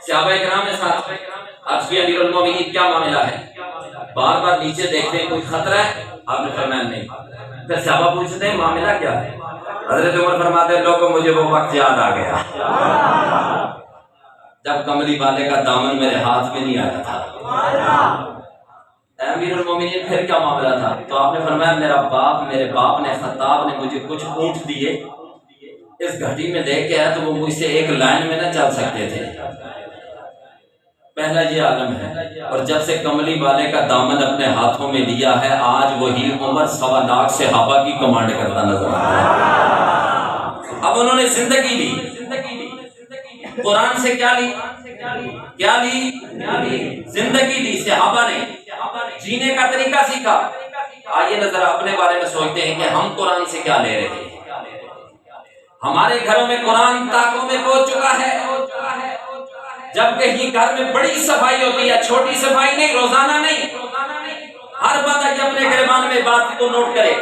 صحابہ کرام نے ساتھ عرض کیا امیر المومنین کیا معاملہ ہے؟ بار بار نیچے دیکھتے ہیں کوئی خطرہ ہے؟ آپ نے فرمایا نہیں۔ پھر صحابہ پوچھتے ہیں معاملہ کیا ہے؟ حضرت عمر فرماتے ہیں لوگوں مجھے وہ وقت یاد آ گیا جب کملی والے کا دامن میرے ہاتھ میں نہیں آیا تھا۔ اے امیر المومنین پھر کیا معاملہ تھا؟ تو آپ نے فرمایا میرے باپ نے خطاب نے مجھے کچھ اونٹ دیے، اس گھٹی میں لے کے آیا تو وہ مجھ سے ایک لائن میں نہ چل سکتے تھے۔ پہلا یہ عالم ہے، اور جب سے کملی والے کا دامن اپنے ہاتھوں میں لیا ہے آج وہی عمر 1.25 لاکھ صحابہ کی کمانڈ کرتا نظر آتا ہے۔ اب انہوں نے زندگی لی، قرآن سے کیا لی؟ زندگی لی۔ صحابہ نے جینے کا طریقہ سیکھا۔ آئیے نظر اپنے بارے میں سوچتے ہیں کہ ہم قرآن سے کیا لے رہے ہیں۔ ہمارے گھروں میں قرآن طاقوں میں پہنچ چکا ہے۔ جب کہیں گھر میں بڑی صفائی ہوتی ہے، چھوٹی صفائی نہیں، روزانہ نہیں، ہر بندہ یہ اپنے گریبان میں بات کو نوٹ کرے۔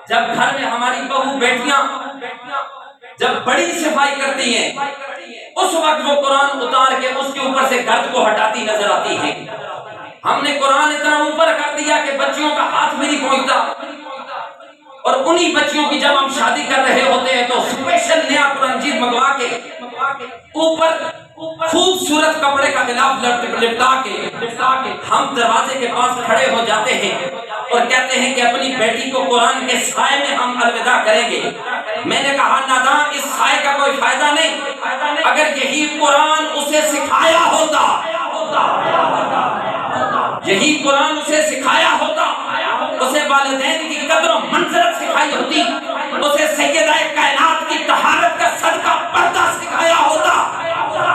جب گھر میں ہماری بہو بیٹیاں جب بڑی صفائی کرتی ہیں اس وقت وہ قرآن اتار کے اس کے اوپر سے گرد کو ہٹاتی نظر آتی ہے۔ ہم نے قرآن اتنا اوپر کر دیا کہ بچیوں کا ہاتھ بھی نہیں پہنچتا، اور انہی بچیوں کی جب ہم شادی کر رہے ہوتے ہیں تو اسپیشل نیا قرآن مجید منگوا کے اوپر خوبصورت کپڑے کا غلاف لپٹا کے ہم دروازے کے پاس کھڑے ہو جاتے ہیں اور کہتے ہیں کہ اپنی بیٹی کو قرآن کے سائے میں ہم الوداع کریں گے۔ میں نے کہا ناداں، اس سائے کا کوئی فائدہ نہیں۔ اگر یہی قرآن اسے سکھایا ہوتا، یہی قرآن اسے سکھایا ہوتا، اسے والدین کی قدر و منزلت سکھائی ہوتی، اسے سیدہ کائنات کی طہارت کا صدقہ پردہ سکھایا ہوتا،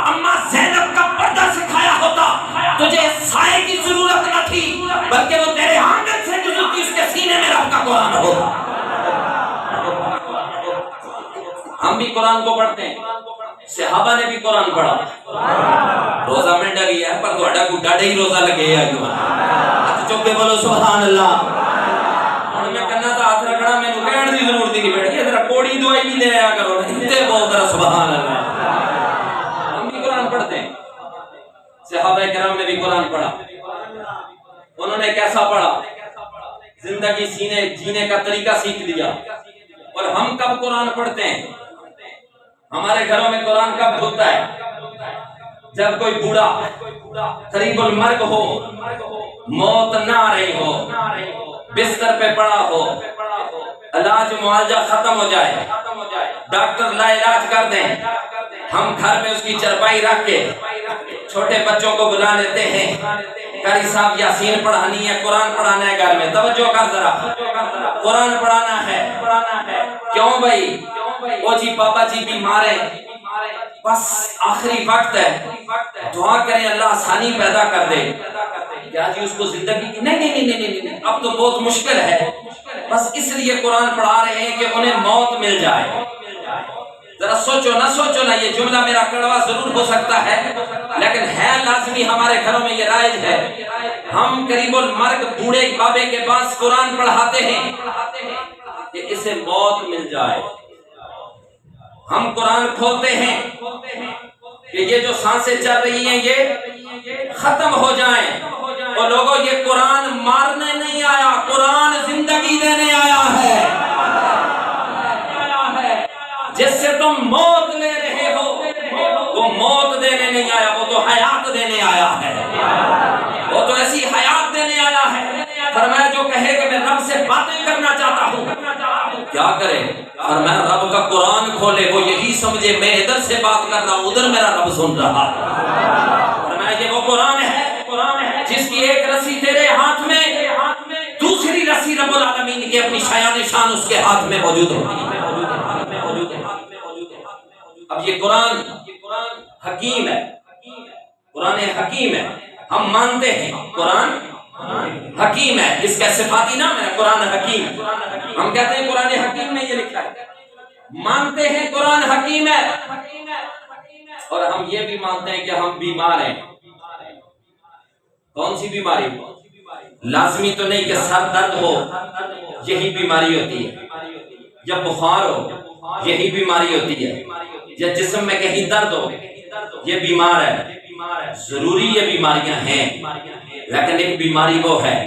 اما زینب کا پردہ سکھایا ہوتا، تجھے سائے کی ضرورت نہ تھی بلکہ وہ تیرے آنگن سے گزرتی اس کے سینے میں رب کا قرآن ہوتا۔ ہم بھی قرآن کو پڑھتے ہیں، صحابہ نے بھی قرآن پڑھا۔ روزہ میں ڈگی ہے پر تھوڑا گڈا ہی روزہ لگے ہے کیوں؟ ہاتھ چوک کے بولو سبحان اللہ۔ اور میں کہنا تھا ہاتھ رکھنا میں نے کہنے دی ضرورت ہی نہیں بیٹھی، ذرا کوڑی دعائی بھی لے آیا کرو، اتنے بول ذرا سبحان اللہ۔ ہم بھی قرآن پڑھتے ہیں، صحابہ کرام نے بھی قرآن پڑھا۔ انہوں نے کیسا پڑھا؟ زندگی جینے کا طریقہ سیکھ لیا۔ اور ہم کب قرآن پڑھتے ہیں؟ ہمارے گھروں میں قرآن کب ہوتا ہے؟ جب کوئی بوڑھا قریب المرگ ہو، موت نہ آ رہی ہو، بستر پہ پڑا ہو، علاج معالجہ ختم ہو جائے، ڈاکٹر لا علاج کر دیں، ہم گھر میں اس کی چرپائی رکھ کے چھوٹے بچوں کو بلا لیتے ہیں، قاری صاحب یاسین پڑھانی ہے، قرآن پڑھانا ہے، گھر میں توجہ کر ذرا، قرآن پڑھانا ہے۔ کیوں بھائی؟ وہ جی بابا جی بیمار ہیں، بس آخری وقت ہے، دعا کریں اللہ آسانی پیدا کر دے۔ کیا جی اس کو زندگی کی نہیں، اب تو بہت مشکل ہے، بس اس لیے قرآن پڑھا رہے ہیں کہ انہیں موت مل جائے۔ ذرا سوچو نہ، یہ جملہ میرا کڑوا ضرور ہو سکتا ہے لیکن ہے لازمی، ہمارے گھروں میں یہ رائج ہے۔ ہم قریب المرگ بوڑھے بابے کے پاس قرآن پڑھاتے ہیں کہ اسے موت مل جائے۔ ہم قرآن کھولتے ہیں کہ یہ جو سانسیں چل رہی ہیں یہ ختم ہو جائیں، اور لوگوں یہ قرآن مارنے نہیں آیا، قرآن زندگی دینے آیا ہے۔ جس سے تم موت لے رہے ہو وہ موت دینے نہیں آیا، وہ تو حیات دینے آیا ہے، وہ تو ایسی حیات دینے آیا ہے۔ فرمایا جو کہے کہ میں رب سے باتیں کرنا چاہتا ہوں کیا کرے؟ فرمایا رب کا قرآن کھولے، وہ یہی سمجھے میں ادھر سے بات کر رہا ہوں، ادھر میرا رب سن رہا ہے۔ فرمایا یہ وہ قرآن ہے جس کی ایک رسی تیرے ہاتھ میں، دوسری رسی رب العالمین کی اپنی شایان شان اس کے ہاتھ میں موجود ہوتی ہے۔ اب یہ قرآن حکیم ہے، قرآن حکیم ہے، ہم مانتے ہیں قرآن حکیم ہے، اس کا صفاتی نام ہے قرآن حکیم۔ ہم کہتے ہیں قرآن حکیم میں یہ لکھا ہے، مانتے ہیں قرآن حکیم ہے، اور ہم یہ بھی مانتے ہیں کہ ہم بیمار ہیں۔ کون سی بیماری؟ لازمی تو نہیں کہ سر درد ہو یہی بیماری ہوتی ہے، یا بخار ہو یہی بیماری ہوتی ہے، یا جسم میں کہیں درد ہو یہ بیمار ہے، ضروری یہ بیماریاں ہیں، لیکن ایک بیماری وہ ہے،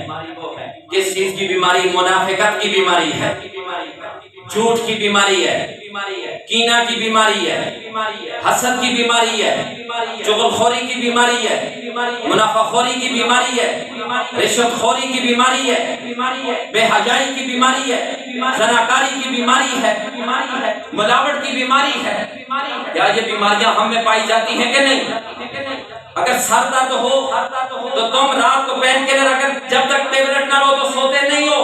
کس چیز کی بیماری؟ منافقت کی بیماری ہے، جھوٹ کی بیماری ہے، کینہ کی بیماری ہے، حسد کی بیماری ہے، چغل خوری کی بیماری ہے، منافع خوری کی بیماری ہے، رشوت خوری کی بیماری ہے، بے حیائی کی بیماری ہے، زناکاری کی بیماری ہے، ملاوٹ کی بیماری ہے۔ کیا یہ بیماریاں ہم میں پائی جاتی ہیں کہ نہیں؟ اگر سر درد ہو تو تم رات کو پین کلر اگر جب تک ٹیبلٹ نہ لو تو سوتے نہیں ہو۔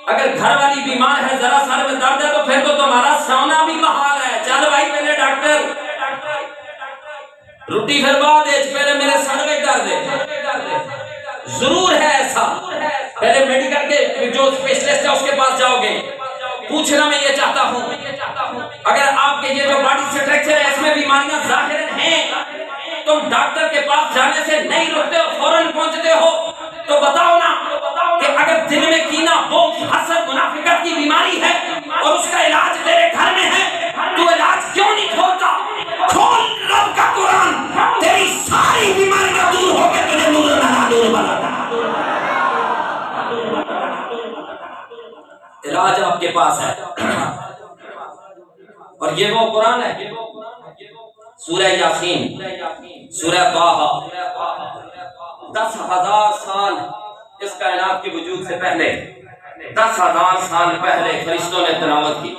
اگر گھر والی بیمار ہے، ذرا سر میں درد ہے تو پھر تو تمہارا سونا بھی محال ہے۔ چل بھائی پہلے ڈاکٹر، روٹی پھر بعد پہلے میرے سر میں درد ہے۔ ضرور ہے ایسا، پہلے میڈیکل کے جو اسپیشلسٹ ہے اس کے پاس جاؤ گے۔ پوچھنا میں یہ چاہتا ہوں، اگر آپ کے یہ جو باڈی سٹرکچر ہے اس میں بیماریاں ظاہر ہیں، تم ڈاکٹر کے پاس جانے سے نہیں رکتے ہو، فوراً پہنچتے ہو، تو بتاؤ نا کہ اگر دل میں کینہ، بغض، حسد، منافقت کی بیماری ہے اور اس کا علاج تیرے گھر میں ہے، تو علاج کیوں نہیں کھولتا؟ کھول رب کا قرآن، تیری ساری بیماریاں دور ہو کے تجھے نور نور بناتا۔ علاج آپ کے پاس ہے، اور یہ وہ قرآن ہے، سورہ یاسین، سورہ طٰہٰ۔ 10,000 سال اس کائنات کے وجود سے پہلے، 10,000 سال پہلے فرشتوں نے تلاوت کی۔